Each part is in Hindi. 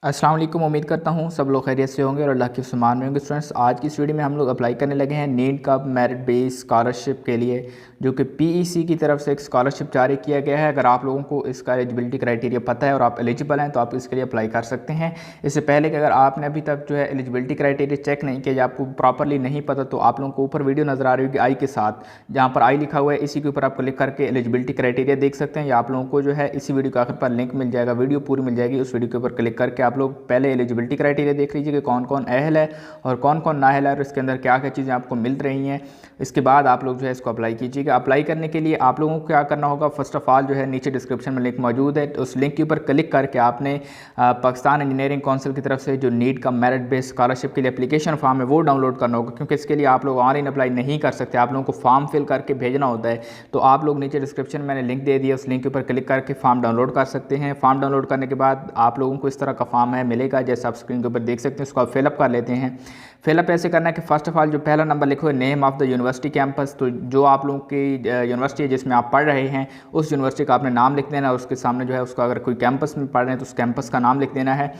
अस्सलाम वालेकुम। उम्मीद करता हूँ सब लोग खैरियत से होंगे और अल्लाह के फरमान में होंगे। स्टूडेंट्स, आज की इस वीडियो में हम लोग अप्लाई करने लगे हैं नीट का मेरिट बेस स्कॉलरशिप के लिए, जो कि पीईसी की तरफ से एक स्कॉलरशिप जारी किया गया है। अगर आप लोगों को इसका एलिजिबिलिटी क्राइटेरिया पता है और आप एलिजिबल हैं तो आप इसके लिए अप्लाई कर सकते हैं। इससे पहले कि अगर आपने अभी तक जो है एलिजिबिलिटी क्राइटेरिया चेक नहीं किया या आपको प्रॉपरली नहीं पता, तो आप लोगों को ऊपर वीडियो नज़र आ रही होगी आई के साथ, जहाँ पर आई लिखा हुआ है, इसी के ऊपर आप क्लिक करके एलिजिबिलिटी क्राइटेरिया देख सकते हैं। या आप लोगों को जो है इसी वीडियो के आखिर पर लिंक मिल जाएगा, वीडियो पूरी मिल जाएगी। उस वीडियो के ऊपर क्लिक करके आप लोग पहले एलिजिबिलिटी क्राइटेरिया देख लीजिए कि कौन कौन अहल है और कौन कौन नाअहल है और इसके अंदर क्या क्या चीज़ें आपको मिल रही हैं। इसके बाद आप लोग जो है इसको अप्लाई कीजिएगा। अप्लाई करने के लिए आप लोगों को क्या करना होगा, फर्स्ट ऑफ ऑल जो है नीचे डिस्क्रिप्शन में लिंक मौजूद है, तो उस लिंक के ऊपर क्लिक करके आपने पाकिस्तान इंजीनियरिंग काउंसिल की तरफ से जो नीट का मेरिट बेस्ड स्कॉलरशिप के लिए एप्लीकेशन फॉर्म है वो डाउनलोड करना होगा, क्योंकि इसके लिए आप लोग ऑनलाइन अप्लाई नहीं कर सकते, आप लोगों को फॉर्म फिल करके भेजना होता है। तो आप लोग नीचे डिस्क्रिप्शन में मैंने लिंक दे दिया, उस लिंक के ऊपर क्लिक करके फॉर्म डाउनलोड कर सकते हैं। फॉर्म डाउनलोड करने के बाद आप लोगों को इस तरह का फॉर्म है मिलेगा, जैसे आप स्क्रीन के ऊपर देख सकते हैं। उसको आप फिलअप कर लेते हैं। फिलअप ऐसे करना है कि फर्स्ट ऑफ ऑल जो पहला नंबर लिखो है name of the university campus, तो जो आप लोगों की यूनिवर्सिटी है जिसमें आप पढ़ रहे हैं उस यूनिवर्सिटी का आपने नाम लिख देना, और उसके सामने जो है उसका, अगर कोई कैंपस में पढ़ रहे हैं तो उस कैंपस का नाम लिख देना है।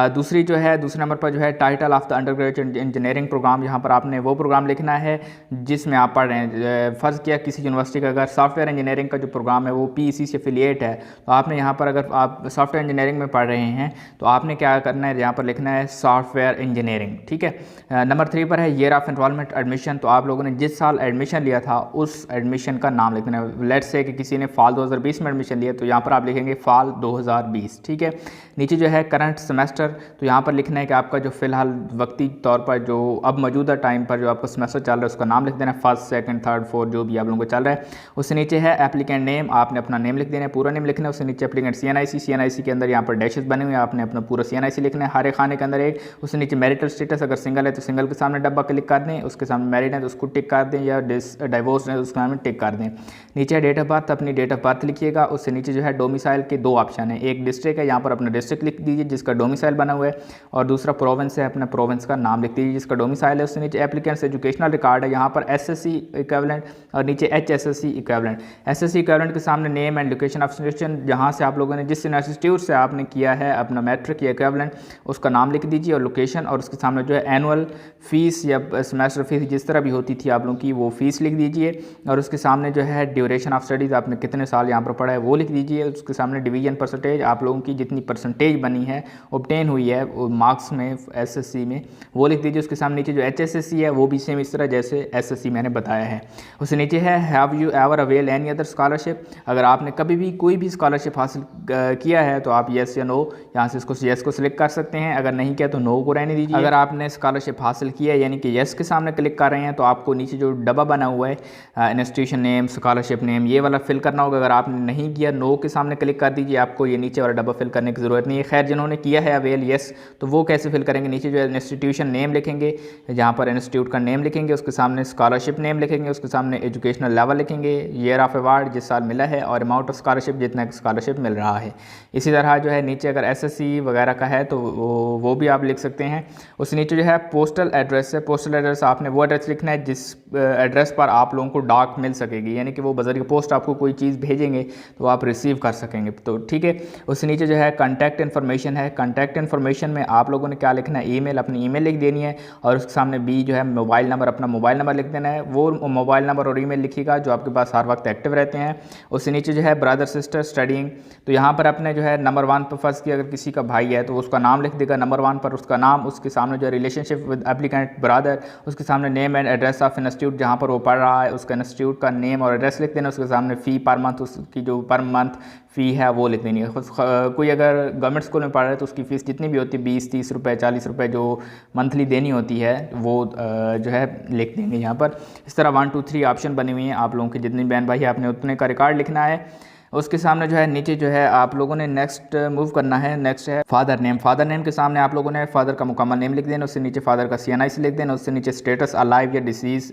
दूसरी जो है दूसरे नंबर पर जो है title of the under graduate engineering program, यहाँ पर आपने वो प्रोग्राम लिखना है जिसमें आप पढ़ रहे हैं। फ़र्ज़ किया किसी यूनिवर्सिटी का अगर सॉफ्टवेयर इंजीनियरिंग का जो प्रोग्राम है वो पीईसी से एफिलिएट है, तो आपने यहाँ पर, अगर आप सॉफ्टवेयर इंजीनियरिंग में पढ़ रहे हैं तो आपने क्या करना है, यहाँ पर लिखना है सॉफ्टवेयर इंजीनियरिंग। ठीक है। नंबर 3 पर है ईयर ऑफ एनरोलमेंट एडमिशन, तो आप लोगों ने जिस साल एडमिशन लिया था उस एडमिशन का नाम लिखना है। लेट्स से कि किसी ने फाल 2020 में एडमिशन लिया, तो यहाँ पर आप लिखेंगे फाल 2020। ठीक है। नीचे जो है करंट सेमेस्टर, तो यहाँ पर लिखना है कि आपका जो फिलहाल वक्ती तौर पर जो अब मौजूदा टाइम पर जो आपका सेमेस्टर चल रहा है उसका नाम लिख देना है, फर्स्ट सेकंड थर्ड फोर्थ जो भी आप लोगों को चल रहा है। उससे नीचे है एप्लीकेंट नेम, आपने अपना नेम लिख देना है, पूरा नेम लिखना है। उससे नीचे एप्लीकेंट सीएनआईसी के अंदर यहाँ पर डैशेस बने हुए हैं, आपने अपना पूरा सीएनआईसी लिखना है हर एक खाने के अंदर एक। उससे नीचे मैरिटल स्टेटस, अगर सिंगल है तो सिंगल के सामने डब्बा क्लिक कर दें, उसके सामने मैरिड है तो उसको टिक कर दें, या डाइवोर्स है तो उसके सामने टिक कर दें। नीचे डेट ऑफ बर्थ, अपनी डेट ऑफ बर्थ लिखिएगा। उससे नीचे जो है डोमिसाइल के दो ऑप्शन है, एक डिस्ट्रिक्ट है, यहाँ पर अपना डिस्ट्रिक्ट लिख दीजिए जिसका डोमिसाइल बना हुआ है, और दूसरा प्रोविंस है, अपना प्रोविंस का नाम लिख दीजिए जिसका डोमिसाइल है। उससे नीचे एप्लीकेंट्स एजुकेशनल रिकॉर्ड है, यहाँ पर एसएससी इक्विवेलेंट और नीचे एचएसएससी इक्विवेलेंट। एसएससी इक्विवेलेंट के सामने name and location of institution, जहाँ से आप लोगों ने जिस इंस्टीट्यूट से आपने किया है अपना मैट्रिक या इक्विवेलेंट उसका नाम लिख दीजिए और लोकेशन, और उसके सामने जो है एनुअल फीस या सेमेस्टर फीस जिस तरह भी होती थी आप लोगों की वो फीस लिख दीजिए, और उसके सामने जो है ड्यूरेशन ऑफ स्टडीज़, आपने कितने साल यहाँ पर पढ़ा है वो लिख दीजिए। उसके सामने डिवीजन परसेंटेज, आप लोगों की जितनी परसेंटेज बनी है ऑब्टेन हुई है मार्क्स में एसएससी में वो लिख दीजिए। उसके सामने नीचे जो एचएसएससी है वो भी सेम इस तरह जैसे एसएससी मैंने बताया है। उससे नीचे है have you ever avail any other scholarship, अगर आपने कभी भी कोई भी स्कॉलरशिप हासिल किया है तो आप येस या नो यहाँ से इसको येस को सिलेक्ट कर सकते हैं, अगर नहीं किया तो नो को रहने दीजिए। अगर आपने स्कॉलरशिप हासिल किया है यानी कि येस के सामने क्लिक कर रहे हैं तो आपको नीचे जो डब्बा बना हुआ है इंस्टीट्यूशन नेम स्कॉलरशिप नेम ये वाला फिल करना होगा। अगर आपने नहीं किया नो के सामने क्लिक कर दीजिए, आपको ये नीचे वाला डब्बा फिल करने की ज़रूरत नहीं है। खैर जिन्होंने किया है अवेल येस तो वो कैसे फिल करेंगे, नीचे जो है इंस्टीट्यूशन नेम लिखेंगे, जहाँ पर इंस्टीट्यूट का नेम लिखेंगे, उसके सामने स्कॉलरशिप नेम लिखेंगे, उसके सामने एजुकेशनल लेवल लिखेंगे, ईयर ऑफ अवार्ड जिस साल मिला है, और अमाउंट ऑफ स्कॉलरशिप जितना स्कॉलरशिप मिल रहा है। इसी तरह जो है नीचे अगर एसएससी वगैरह का है तो वो भी आप लिख सकते हैं। उससे नीचे जो है पोस्टल एड्रेस है, पोस्टल एड्रेस आपने वो एड्रेस लिखना है जिस एड्रेस पर आप लोगों को डाक मिल सकेगी, यानी कि वो बज़रिए पोस्ट आपको कोई चीज़ भेजेंगे तो आप रिसीव कर सकेंगे। तो ठीक है। उससे नीचे जो है कॉन्टैक्ट इन्फॉर्मेशन है, कॉन्टैक्ट इन्फॉर्मेशन में आप लोगों ने क्या लिखना है, ईमेल, अपनी ईमेल लिख देनी है, और उसके सामने बी जो है मोबाइल नंबर, अपना मोबाइल नंबर लिख देना है। वो मोबाइल नंबर और ईमेल लिखिएगा जो आपके पास हर वक्त एक्टिव रहते हैं। उससे नीचे जो है ब्रदर सिस्टर स्टडिंग, तो यहाँ पर अपने जो है नंबर 1 पर फर्स्ट की अगर किसी का भाई है तो उसका नाम लिख देगा नंबर 1 पर, उसका नाम, उसके सामने जो है रिलेशनशिप विद एप्लीकेंट ब्रदर, उसके सामने name and address of institute जहाँ पर वो पढ़ रहा है उसका इंस्टीट्यूट का नेम और एड्रेस लिख देना। उसके सामने फ़ी पर मंथ, उसकी जो पर मंथ फ़ी है वो लिख देनी है। कोई अगर गवर्नमेंट स्कूल में पढ़ रहा है तो उसकी फ़ीस जितनी भी होती है 20-30 रुपये 40 रुपये जो मंथली देनी होती है वो जो है लिख देंगे यहाँ पर। इस तरह 1 2 3 ऑप्शन बनी हुई हैं, आप लोगों के जितनी बहन भाई आपने उतने का रिकॉर्ड लिखना है। उसके सामने जो है नीचे जो है आप लोगों ने नेक्स्ट मूव करना है। नेक्स्ट है फादर नेम, फादर नेम के सामने आप लोगों ने फादर का मुकम्मल नेम लिख देना, उससे नीचे फादर का सीएनआईसी लिख देना, उससे नीचे स्टेटस अलाइव या डिसीज़,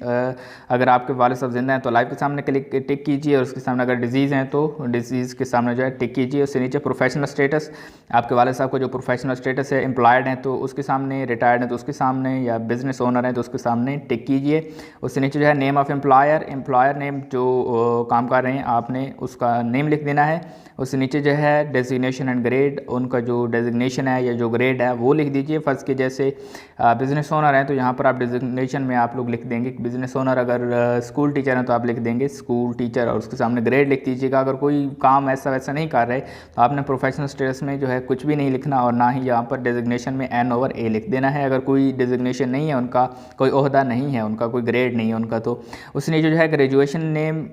अगर आपके वालिद साहब जिंदा हैं तो लाइव के सामने क्लिक टिक कीजिए, और उसके सामने अगर डिजीज़ हैं तो डिजीज़ के सामने जो है टिक कीजिए। उससे नीचे प्रोफेशनल स्टेटस, आपके वालिद साहब को जो प्रोफेशनल स्टेटस है एम्प्लॉयड हैं तो उसके सामने, रिटायर्ड हैं तो उसके सामने, या बिजनेस ओनर हैं तो उसके सामने टिक कीजिए। उससे नीचे जो है name of employer, employer name जो काम कर रहे हैं आपने उसका नेम नेम लिख देना है। उससे नीचे जो है डेजिग्नेशन एंड ग्रेड, उनका जो डेजिग्नेशन है या जो ग्रेड है वो लिख दीजिए। फ़र्ज़ के जैसे बिज़नेस ओनर हैं तो यहाँ पर आप डेजिग्नेशन में आप लोग लिख देंगे बिज़नेस ओनर। अगर स्कूल टीचर हैं तो आप लिख देंगे स्कूल टीचर और उसके सामने ग्रेड लिख दीजिएगा। अगर कोई काम ऐसा वैसा नहीं कर रहे तो आपने प्रोफेशनल स्टेटस में जो है कुछ भी नहीं लिखना और ना ही यहाँ पर डेजिग्नेशन में N/A लिख देना है। अगर कोई डेजिग्नेशन नहीं है उनका, कोई ओहदा नहीं है उनका, कोई ग्रेड नहीं है उनका, तो उसके नीचे जो है graduation name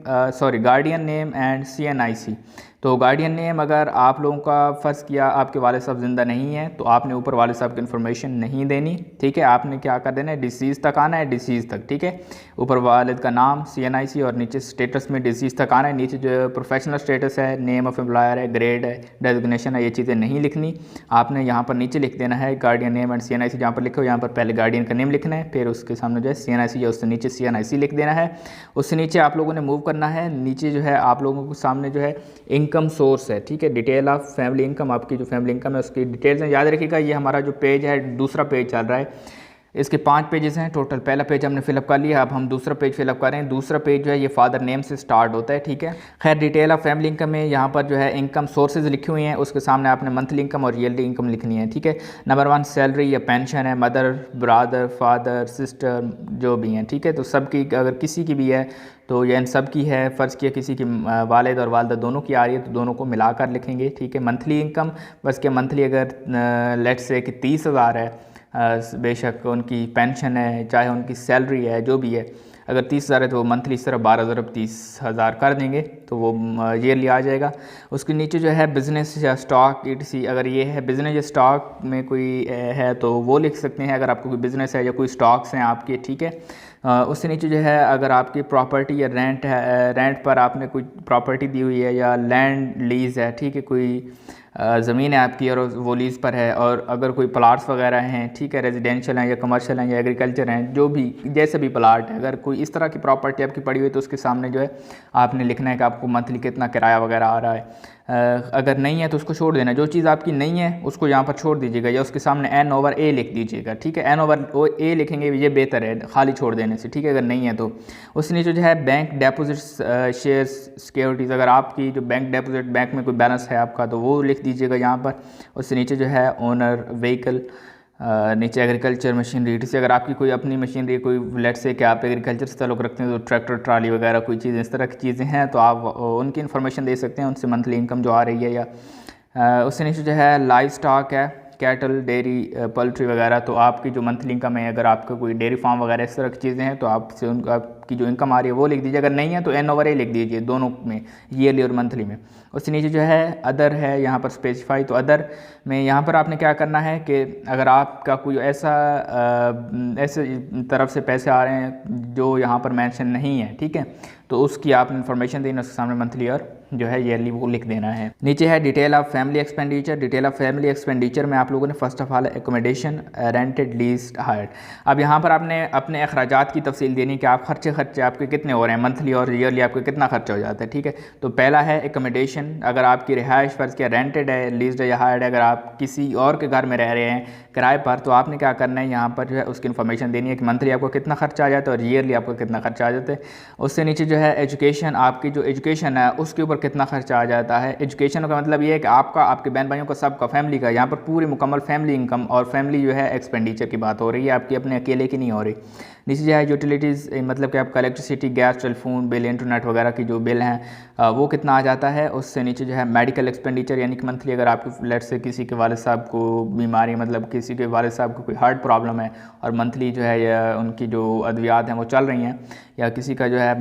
guardian name and CNIC। तो गार्डियन नेम अगर आप लोगों का फ़र्ज़ किया आपके वालिद साहब ज़िंदा नहीं है तो आपने ऊपर वालिद साहब की इन्फॉर्मेशन नहीं देनी, ठीक है। आपने क्या कर देना है, डिसीज़ तक आना है, डिसीज़ तक, ठीक है। ऊपर वालिद का नाम CNIC और नीचे स्टेटस में डिसीज़ तक आना है। नीचे जो प्रोफेशनल स्टेटस है, नेम ऑफ एम्प्लॉयर है, ग्रेड है, डेजिग्नेशन है, ये चीज़ें नहीं लिखनी। आपने यहाँ पर नीचे लिख देना है गार्डियन नेम एंड CNIC। जहाँ पर लिखो यहाँ पर पहले गार्डियन का नेम लिखना है, फिर उसके सामने जो है CNIC या उससे नीचे CNIC लिख देना है। उससे नीचे आप लोगों ने मूव करना है। नीचे जो है आप लोगों के सामने जो है इनकम सोर्स है, ठीक है। डिटेल ऑफ फैमिली इनकम, आपकी जो फैमिली इनकम है उसकी डिटेल्स हैं। याद रखिएगा ये हमारा जो पेज है दूसरा पेज चल रहा है, इसके 5 पेजेस हैं टोटल। पहला पेज हमने फिलअप कर लिया, अब हम दूसरा पेज फिलअप कर रहे हैं। दूसरा पेज जो है ये फादर नेम से स्टार्ट होता है, ठीक है। खैर डिटेल ऑफ फैमिली इनकम में यहाँ पर जो है इनकम सोर्सेज लिखी हुई हैं, उसके सामने आपने मंथली इनकम और ईयरली इनकम लिखनी है, ठीक है। नंबर 1 सैलरी या पेंशन है, मदर, ब्रदर, फादर, सिस्टर जो भी हैं, ठीक है। तो सबकी अगर किसी की भी है तो ये इन सब की है। फ़र्ज़ किया किसी की वालिद और वालदा दोनों की आ रही है तो दोनों को मिलाकर लिखेंगे, ठीक है। मंथली इनकम बस के मंथली अगर लेट्स से कि 30,000 है, बेशक उनकी पेंशन है चाहे उनकी सैलरी है जो भी है, अगर 30,000 है तो वो मंथली सिर्फ 12 ज़रब 30,000 कर देंगे तो वो ईयरली आ जाएगा। उसके नीचे जो है बिज़नेस या स्टॉक ETC, अगर ये है बिज़नेस या स्टॉक में कोई है तो वो लिख सकते हैं अगर आपको कोई बिज़नेस है या कोई स्टॉक्स हैं आपके, ठीक है। उससे नीचे जो है अगर आपकी प्रॉपर्टी या रेंट है, रेंट पर आपने कोई प्रॉपर्टी दी हुई है या लैंड लीज़ है, ठीक है, कोई ज़मीन है आपकी और वो लीज़ पर है, और अगर कोई प्लाट्स वगैरह हैं, ठीक है, रेजिडेंशियल हैं या कमर्शियल हैं या एग्रीकल्चर हैं, जो भी जैसे भी प्लाट है, अगर कोई इस तरह की प्रॉपर्टी आपकी पड़ी हुई है तो उसके सामने जो है आपने लिखना है कि आपको मंथली कितना किराया वगैरह आ रहा है। अगर नहीं है तो उसको छोड़ देना, जो चीज़ आपकी नहीं है उसको यहाँ पर छोड़ दीजिएगा या उसके सामने N/A लिख दीजिएगा, ठीक है। N/A लिखेंगे ये बेहतर है खाली छोड़ देने से, ठीक है, अगर नहीं है तो। उससे नीचे जो है बैंक डिपॉजिट शेयर्स सिक्योरिटीज़, अगर आपकी जो बैंक डिपॉजिट बैंक में कोई बैलेंस है आपका तो वो लिख दीजिएगा यहाँ पर। उससे नीचे जो है ओनर व्हीकल, नीचे एग्रीकल्चर मशीनरी ETC, अगर आपकी कोई अपनी मशीनरी कोई लेट से कि आप एग्रीकल्चर से ताल्लुक़ रखते हैं तो ट्रैक्टर ट्राली वगैरह कोई चीज़ इस तरह की चीज़ें हैं तो आप उनकी इन्फॉर्मेशन दे सकते हैं, उनसे मंथली इनकम जो आ रही है। या उससे नीचे जो है लाइव स्टॉक है, कैटल, डेयरी, पोल्ट्री वगैरह, तो आपकी जो मंथली इनकम है, अगर आपका कोई डेयरी फार्म वगैरह इस तरह की चीज़ें हैं तो आपसे आपकी जो इनकम आ रही है वो लिख दीजिए। अगर नहीं है तो N/A लिख दीजिए दोनों में, ईयरली और मंथली में। उससे नीचे जो है अदर है यहाँ पर स्पेसिफाई, तो अदर में यहाँ पर आपने क्या करना है कि अगर आपका कोई ऐसे तरफ से पैसे आ रहे हैं जो यहाँ पर मेंशन नहीं है, ठीक है, तो उसकी आप इन्फॉर्मेशन देना, उसके सामने मंथली और जो है ईयरली वो लिख देना है। नीचे है detail of family expenditure. Detail of family expenditure में आप लोगों ने first of all accommodation, rented, leased, hired. अब यहाँ पर आपने अपने अखराजात की तफसील देनी कि आप खर्चे आपके कितने हो रहे हैं, मंथली और ईयरली आपको कितना खर्चा हो जाता है, ठीक है। तो पहला है एकोमोडेशन, अगर आपकी रिहाइश फ़र्ज़ किया रेंटेड है, लीज्ड है या हायर्ड है, अगर आप किसी और के घर में रह रहे हैं किराए पर, तो आपने क्या करना है यहाँ पर जो है उसकी इन्फॉर्मेशन देनी है कि मंथली आपको कितना खर्चा आ जाता है और ईयरली आपको कितना खर्चा आ जाता है। उससे नीचे जो है एजुकेशन, आपकी जो एजुकेशन है उसके ऊपर कितना खर्चा आ जाता है। एजुकेशन का मतलब ये है कि आपका, आपके बहन भाइयों का, सबका, फैमिली का, यहाँ पर पूरी मुकम्मल फैमिली इनकम और फैमिली जो है एक्सपेंडिचर की बात हो रही है, आपकी अपने अकेले की नहीं हो रही। नीचे जो है यूटिलिटीज़, मतलब कि आपका electricity, gas, telephone bill, internet वगैरह की जो बिल हैं वो कितना आ जाता है। उससे नीचे जो है मेडिकल एक्सपेंडिचर, यानी कि मंथली अगर आपके लेट से किसी के वालिद साहब को बीमारी, मतलब किसी के वालिद साहब को कोई हार्ट प्रॉब्लम है और मंथली जो है या उनकी जो अद्वियात हैं वो चल रही हैं, या किसी का जो है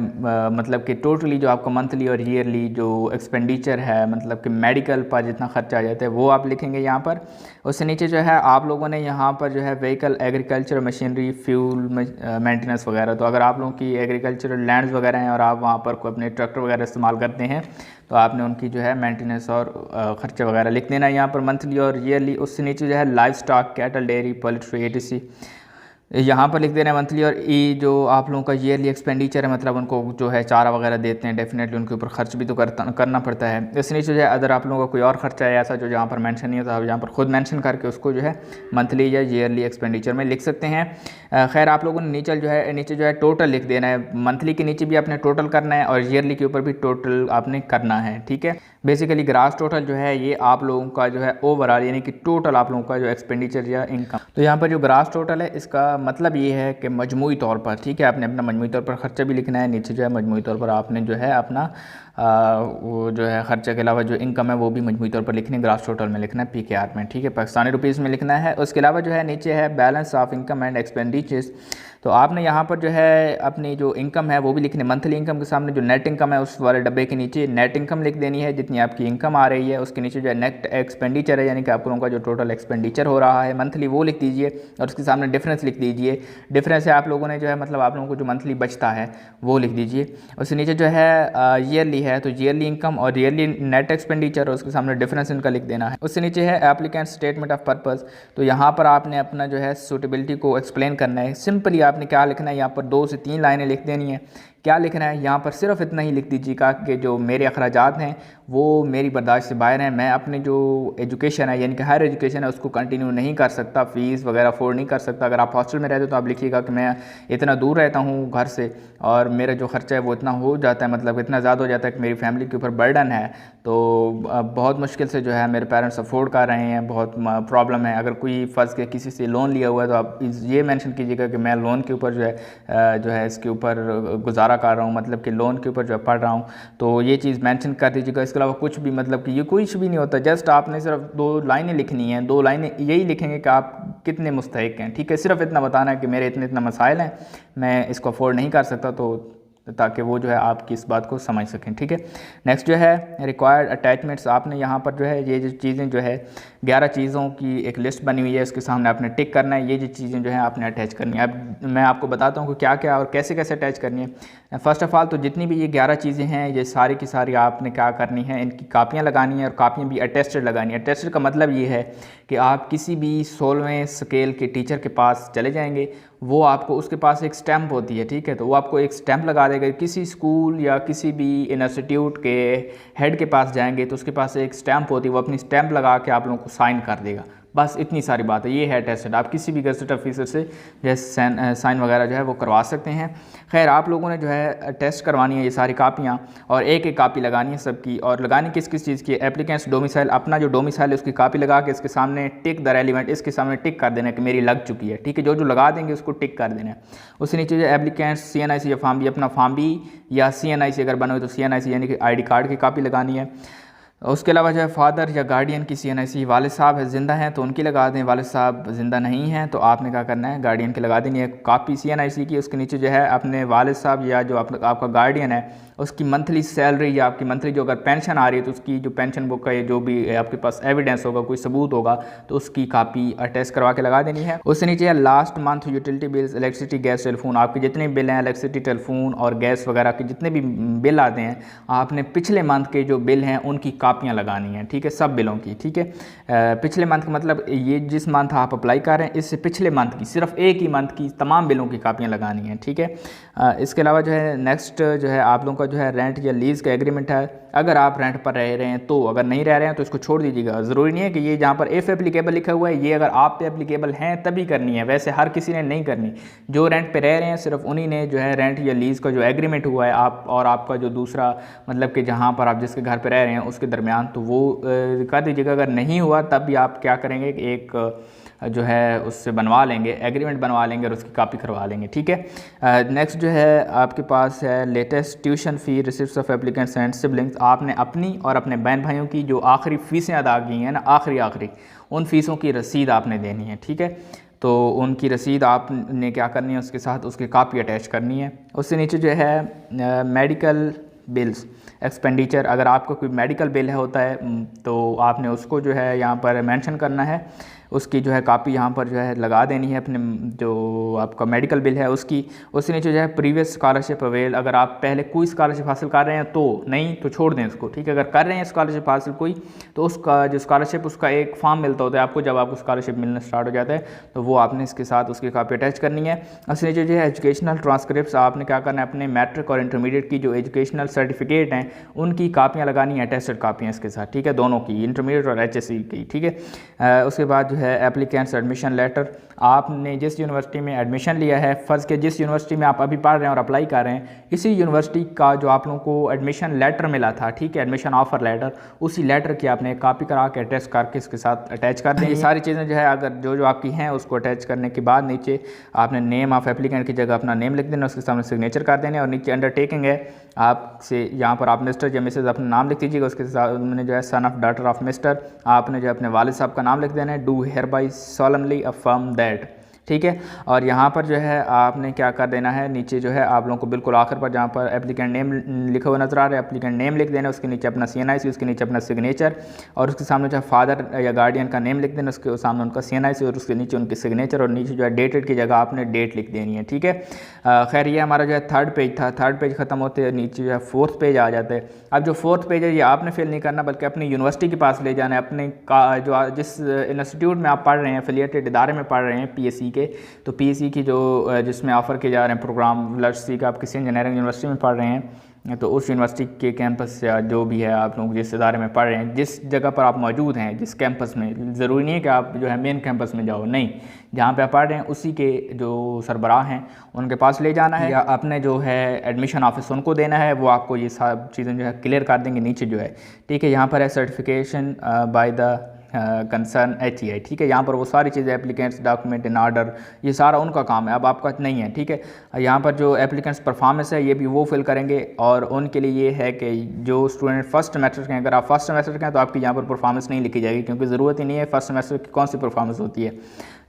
मतलब कि टोटली जो आपका मंथली और ईयरली जो एक्सपेंडिचर है, मतलब कि मेडिकल पर जितना खर्चा आ जाता है वो आप लिखेंगे यहाँ पर। उससे नीचे जो है आप लोगों ने यहाँ पर जो है vehicle, agriculture machinery, fuel, maintenance वगैरह, तो अगर आप लोगों की एग्रीकल्चरल लैंड्स वगैरह हैं और आप वहाँ पर कोई अपने ट्रैक्टर वगैरह इस्तेमाल करते हैं तो आपने उनकी जो है मेंटेनेंस और ख़र्चे वगैरह लिख देना है यहाँ पर मंथली और ईयरली। उससे नीचे जो है live stock, cattle, dairy, poultry, ETC, यहाँ पर लिख देना है मंथली। और ई जो आप लोगों का ईयरली एक्सपेंडिचर है, मतलब उनको जो है चारा वगैरह देते हैं, डेफिनेटली उनके ऊपर खर्च भी तो करना पड़ता है। इस नीचे जो है अदर आप लोगों का कोई और खर्चा है ऐसा जो यहाँ पर मेंशन नहीं होता, आप यहाँ पर खुद मेंशन करके उसको जो है मंथली या ईयरली एक्सपेंडिचर में लिख सकते हैं। खैर आप लोगों ने नीचे जो है टोटल लिख देना है। मंथली के नीचे भी आपने टोटल करना है और ईयरली के ऊपर भी टोटल आपने करना है, ठीक है। बेसिकली ग्रास टोटल जो है ये आप लोगों का जो है ओवरऑल यानी कि टोटल आप लोगों का जो एक्सपेंडिचर या इनकम। तो यहाँ पर जो ग्रास टोटल है इसका मतलब ये है कि मजमूई तौर पर, ठीक है, आपने अपना मजमूई तौर पर खर्चा भी लिखना है। नीचे जो है मजमूई तौर पर आपने जो है अपना वो जो है खर्चे के अलावा जो इनकम है वो भी मजमूई तौर पर लिखनी है, ग्रास टोटल में लिखना है, PKR में, ठीक है, पाकिस्तानी रुपीज़ में लिखना है। उसके अलावा जो है नीचे है balance of income and expenditures. तो आपने यहाँ पर जो है अपनी जो इनकम है वो भी लिखनी है। मंथली इनकम के सामने जो नेट इनकम है उस वाले डब्बे के नीचे नेट इनकम लिख देनी है, जितनी आपकी इनकम आ रही है। उसके नीचे जो है नेट एक्सपेंडिचर है, यानी कि आप लोगों का जो टोटल एक्सपेंडिचर हो रहा है मंथली वो लिख दीजिए। और उसके सामने डिफरेंस लिख दीजिए। डिफरेंस है आप लोगों ने जो है मतलब आप लोगों को जो मंथली बचता है वो लिख दीजिए। उसके नीचे जो है ईयरली है तो ईयरली इनकम और ईयरली नेट एक्सपेंडिचर और उसके सामने डिफरेंस इनका लिख देना है। उससे नीचे है एप्लीकेंट स्टेटमेंट ऑफ पर्पस। तो यहाँ पर आपने अपना जो है सूटेबिलिटी को एक्सप्लेन करना है। सिंपली आपने क्या लिखना है, यहाँ पर 2 से 3 लाइनें लिख देनी है। क्या लिखना है, यहाँ पर सिर्फ इतना ही लिख दीजिएगा कि जो मेरे अखराजात हैं वो मेरी बर्दाश्त से बाहर हैं। मैं अपनी जो एजुकेशन है यानी कि हायर एजुकेशन है उसको कंटिन्यू नहीं कर सकता, फ़ीस वगैरह अफोर्ड नहीं कर सकता। अगर आप हॉस्टल में रहते हो तो आप लिखिएगा कि मैं इतना दूर रहता हूँ घर से और मेरा जो खर्चा है वो इतना हो जाता है, मतलब इतना ज़्यादा हो जाता है कि मेरी फैमिली के ऊपर बर्डन है। तो बहुत मुश्किल से जो है मेरे पेरेंट्स अफोर्ड कर रहे हैं, बहुत प्रॉब्लम है। अगर कोई फ़र्ज़ के किसी से लोन लिया हुआ है तो आप ये मेंशन कीजिएगा कि मैं लोन के ऊपर जो है इसके ऊपर गुजारा कर रहा हूँ, मतलब कि लोन के ऊपर जो है पढ़ रहा हूँ। तो ये चीज़ मेंशन कर दीजिएगा। इसके अलावा कुछ भी, मतलब कि ये कुछ भी नहीं होता, जस्ट आपने सिर्फ 2 लाइनें लिखनी है। 2 लाइनें यही लिखेंगे कि आप कितने मुस्तहिक हैं, ठीक है। सिर्फ इतना बताना है कि मेरे इतना मसाइल हैं, मैं इसको अफोर्ड नहीं कर सकता, तो ताकि वो जो है आपकी इस बात को समझ सकें, ठीक है। नेक्स्ट जो है रिक्वायर्ड अटैचमेंट्स। आपने यहाँ पर जो है ये जो चीज़ें जो है 11 चीज़ों की एक लिस्ट बनी हुई है, इसके सामने आपने टिक करना है। ये जो चीज़ें जो है आपने अटैच करनी है। अब मैं आपको बताता हूँ कि क्या क्या और कैसे कैसे अटैच करनी है। फ़र्स्ट ऑफ़ ऑल तो जितनी भी ये 11 चीज़ें हैं ये सारी की सारी आपने क्या करनी है, इनकी कापियाँ लगानी है और कापियाँ भी अटेस्टेड लगानी है। अटेस्टेड का मतलब ये है कि आप किसी भी 16वें स्केल के टीचर के पास चले जाएंगे, वो आपको उसके पास एक स्टैम्प होती है, ठीक है, तो वो आपको एक स्टैम्प लगा देगा। किसी स्कूल या किसी भी इंस्टीट्यूट के हेड के पास जाएंगे तो उसके पास एक स्टैम्प होती है, वो अपनी स्टैम्प लगा के आप लोगों को साइन कर देगा। बस इतनी सारी बात है, ये है अटेस्टेड। आप किसी भी गज़टेड ऑफिसर से जो है साइन वगैरह जो है वो करवा सकते हैं। खैर आप लोगों ने जो है टेस्ट करवानी है ये सारी कापियाँ और एक एक कापी लगानी है सबकी। और लगानी किस किस चीज़ की, एप्लीकेंट्स डोमिसाइल, अपना जो डोमिसाइल है उसकी कापी लगा के इसके सामने टिक द रेलिवेंट, इसके सामने टिक कर देना कि मेरी लग चुकी है, ठीक है। जो जो लगा देंगे उसको टिक कर देना है। उससे नीचे जो एप्लीकेंट्स CNIC या फार्म बी, अपना फार्म बी या CNIC अगर बने हुए तो CNIC यानी कि ID कार्ड की कापी लगानी है। उसके अलावा जो है फादर या गार्डियन की CNIC, वालिद साहब है ज़िंदा हैं तो उनकी लगा दें, वालिद साहब ज़िंदा नहीं हैं तो आपने क्या करना है, गार्डियन की लगा देनी है कापी CNIC की। उसके नीचे जो है अपने वालिद साहब या जो आपका गार्डियन है उसकी मंथली सैलरी या आपकी मंथली जो अगर पेंशन आ रही है तो उसकी जो पेंशन बुक का जो भी आपके पास एविडेंस होगा, कोई सबूत होगा, तो उसकी कापी अटैच करवा के लगा देनी है। उससे नीचे है last month utility bills, electricity, gas, telephone. आपके जितने बिल हैं इलेक्ट्रिसिटी, टेलीफोन और गैस वगैरह के जितने भी बिल आते हैं, आपने पिछले मंथ के जो बिल हैं उनकी कापियाँ लगानी हैं, ठीक है, सब बिलों की, ठीक है। पिछले मंथ का मतलब ये जिस मंथ आप अप्लाई कर रहे हैं इससे पिछले मंथ की, सिर्फ एक ही मंथ की तमाम बिलों की कापियाँ लगानी हैं, ठीक है। इसके अलावा जो है नेक्स्ट जो है आप लोगों का जो है रेंट या लीज़ का एग्रीमेंट है। अगर आप रेंट पर रह रहे हैं तो, अगर नहीं रह रहे हैं तो इसको छोड़ दीजिएगा। ज़रूरी नहीं है कि ये जहाँ पर इफ़ एप्लीकेबल लिखा हुआ है ये अगर आप पे एप्लीकेबल हैं तभी करनी है, वैसे हर किसी ने नहीं करनी। जो रेंट पे रह रहे हैं सिर्फ उन्हीं ने जो है रेंट या लीज़ का जो एग्रीमेंट हुआ है आप और आपका जो दूसरा, मतलब कि जहाँ पर आप जिसके घर पर रह रहे हैं उसके दरमियान, तो वो कर दीजिएगा। अगर नहीं हुआ तब भी आप क्या करेंगे, एक जो है उससे बनवा लेंगे, एग्रीमेंट बनवा लेंगे और उसकी कापी करवा लेंगे, ठीक है। नेक्स्ट जो है आपके पास है latest tuition fee receipts of applicants and siblings. आपने अपनी और अपने बहन भाइयों की जो आखिरी फ़ीसें अदा की हैं ना, आखिरी उन फ़ीसों की रसीद आपने देनी है, ठीक है। तो उनकी रसीद आपने क्या करनी है, उसके साथ उसकी कापी अटैच करनी है। उससे नीचे जो है मेडिकल बिल्स एक्सपेंडिचर, अगर आपका कोई मेडिकल बिल होता है तो आपने उसको जो है यहाँ पर मेंशन करना है। उसकी जो है कापी यहाँ पर जो है लगा देनी है, अपने जो आपका मेडिकल बिल है उसकी। उसके नीचे जो है प्रीवियस स्कॉलरशिप अवेल, अगर आप पहले कोई स्कॉलरशिप हासिल कर रहे हैं तो, नहीं तो छोड़ दें उसको, ठीक है। अगर कर रहे हैं स्कॉलरशिप हासिल कोई, तो उसका जो स्कॉलरशिप उसका एक फॉर्म मिलता होता है आपको, जब आपको स्कॉलरशिप मिलना स्टार्ट हो जाता है तो वो आपने इसके साथ उसकी कापी अटैच करनी है। उसके नीचे जो है एजुकेशनल ट्रांसक्रिप्ट्स, आपने क्या करना है, अपने मैट्रिक और इंटरमीडिएट की जो एजुकेशनल सर्टिफिकेट हैं उनकी कापियाँ लगानी है, अटेस्टेड कापियाँ इसके साथ, ठीक है, दोनों की, इंटरमीडिएट और HSC की, ठीक है। उसके बाद जो है एप्लीकेंट्स एडमिशन लेटर, आपने जिस यूनिवर्सिटी में एडमिशन लिया है, फ़र्ज़ के जिस यूनिवर्सिटी में आप अभी पढ़ रहे हैं और अप्लाई कर रहे हैं, इसी यूनिवर्सिटी का जो आप लोगों को एडमिशन लेटर मिला था, ठीक है, एडमिशन ऑफर लेटर, उसी लेटर की आपने कॉपी करा के अटैच करके इसके साथ अटैच कर दें। ये सारी चीज़ें जो है अगर जो आपकी हैं उसको अटैच करने के बाद नीचे आपने नेम ऑफ एप्लीकेंट की जगह अपना नेम लिख देना, उसके सामने सिग्नेचर कर देने, और नीचे अंडरटेकिंग है आपसे, यहाँ पर आप मिस्टर या मिसेज अपना नाम लिख दीजिएगा, उसके साथ मैंने जो है son of daughter of mister, आपने जो अपने वालिद साहब का नाम लिख देना है, do here by solemnly affirm that, ठीक है। और यहाँ पर जो है आपने क्या कर देना है, नीचे जो है आप लोगों को बिल्कुल आखिर पर जहाँ पर एप्लीकेंट नेम लिखा हुआ नजर आ रहा है, एप्लीकेंट नेम लिख देना, उसके नीचे अपना CNIC, उसके नीचे अपना सिग्नेचर, और उसके सामने जो है फादर या गार्डियन का नेम लिख देना, उसके सामने उनका CNIC और उसके नीचे उनकी सिग्नेचर, और नीचे जो है डेटेड की जगह आपने डेट लिख देनी है, ठीक है। खैर ये हमारा जो है थर्ड पेज था, थर्ड पेज ख़त्म होते हैं नीचे जो है फोर्थ पेज आ जाता है। अब जो फोर्थ पेज है ये आपने फिल नहीं करना, बल्कि अपनी यूनिवर्सिटी के पास ले जाना है, अपने जो जिस इंस्टीट्यूट में आप पढ़ रहे हैं, एफिलिएटेड इदारे में पढ़ रहे हैं PSC के, तो PSC की जो जिसमें ऑफ़र किए जा रहे हैं प्रोग्राम, LHC का आप किसी इंजीनियरिंग यूनिवर्सिटी में पढ़ रहे हैं, तो उस यूनिवर्सिटी के कैंपस या जो भी है आप लोग जिस इदारे में पढ़ रहे हैं, जिस जगह पर आप मौजूद हैं, जिस कैंपस में, ज़रूरी नहीं है कि आप जो है मेन कैंपस में जाओ, नहीं, जहाँ पे आप पढ़ रहे हैं उसी के जो सरबराह हैं उनके पास ले जाना है, या अपने जो है एडमिशन ऑफिस उनको देना है, वो आपको ये सब चीज़ें जो है क्लियर कर देंगे नीचे जो है, ठीक है। यहाँ पर है certification by the concern HEI, ठीक है। यहाँ पर वो सारी चीज़ें एप्लीकेंट्स डॉक्यूमेंट इन ऑर्डर, ये सारा उनका काम है, अब आपका नहीं है, ठीक है। यहाँ पर जो एप्लीकेंट्स परफॉर्मेंस है ये भी वो फिल करेंगे, और उनके लिए ये है कि जो स्टूडेंट फर्स्ट सेमेस्टर के हैं, अगर आप फर्स्ट सेमेस्टर के हैं तो आपकी यहाँ पर परफॉर्मेंस नहीं लिखी जाएगी, क्योंकि ज़रूरत ही नहीं है, फर्स्ट सेमेस्टर की कौन सी परफॉर्मेंस होती है,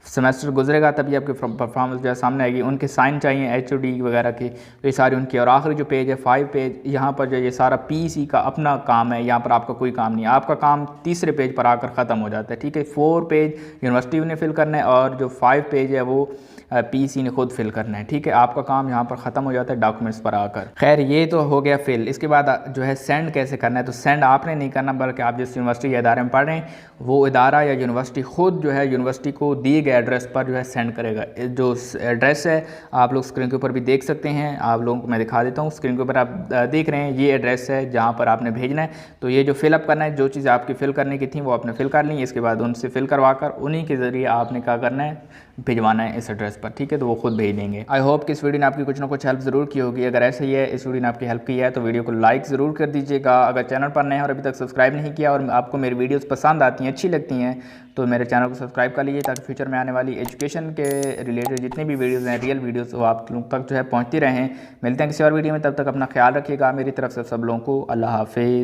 सेमेस्टर गुजरेगा तभी आपकी परफॉर्मेंस जो है सामने आएगी। उनके साइन चाहिए HOD वगैरह की, तो ये सारी उनकी, और आखिरी जो पेज है 5 पेज, यहाँ पर जो ये सारा PEC का अपना काम है, यहाँ पर आपका कोई काम नहीं है, आपका काम तीसरे पेज पर आकर ख़त्म हो जाता है, ठीक है। 4 पेज यूनिवर्सिटी ने फिल करना है, और जो 5 पेज है वो PEC ने खुद फिल करना है, ठीक है। आपका काम यहाँ पर ख़त्म हो जाता है डॉक्यूमेंट्स पर आकर। खैर ये तो हो गया फिल। इसके बाद जो है सेंड कैसे करना है, तो सेंड आपने नहीं करना, बल्कि आप जिस यूनिवर्सिटी या इदारे में पढ़ रहे हैं वो इदारा या यूनिवर्सिटी खुद जो है यूनिवर्सिटी को दिए गए एड्रेस पर जो है सेंड करेगा। जो एड्रेस है आप लोग स्क्रीन के ऊपर भी देख सकते हैं, आप लोगों को मैं दिखा देता हूँ, स्क्रीन के ऊपर आप देख रहे हैं, ये एड्रेस है जहाँ पर आपने भेजना है। तो ये जो फिलअप करना है, जो चीज़ आपकी फिल करने की थी वो आपने फिल कर ली, इसके बाद उनसे फिल करवा कर उन्हीं के ज़रिए आपने क्या करना है, भिजवाना है इस एड्रेस पर, ठीक है। तो वो खुद भेज देंगे। आई होप कि इस वीडियो ने आपकी कुछ ना कुछ हेल्प ज़रूर की होगी। अगर ऐसा ही है, इस वीडियो ने आपकी हेल्प की है, तो वीडियो को लाइक ज़रूर कर दीजिएगा। अगर चैनल पर नए हैं और अभी तक सब्सक्राइब नहीं किया और आपको मेरी वीडियोस पसंद आती हैं, अच्छी लगती हैं, तो मेरे चैनल को सब्सक्राइब कर लीजिए, ताकि फ्यूचर में आने वाली एजुकेशन के रिलेटेड जितनी भी वीडियोज़ हैं, रियल वीडियोज़, वो आप लोग तक जो है पहुँचती रहें। मिलते हैं किसी और वीडियो में, तब तक अपना ख्याल रखिएगा। मेरी तरफ से सब लोगों को अल्लाह हाफिज़।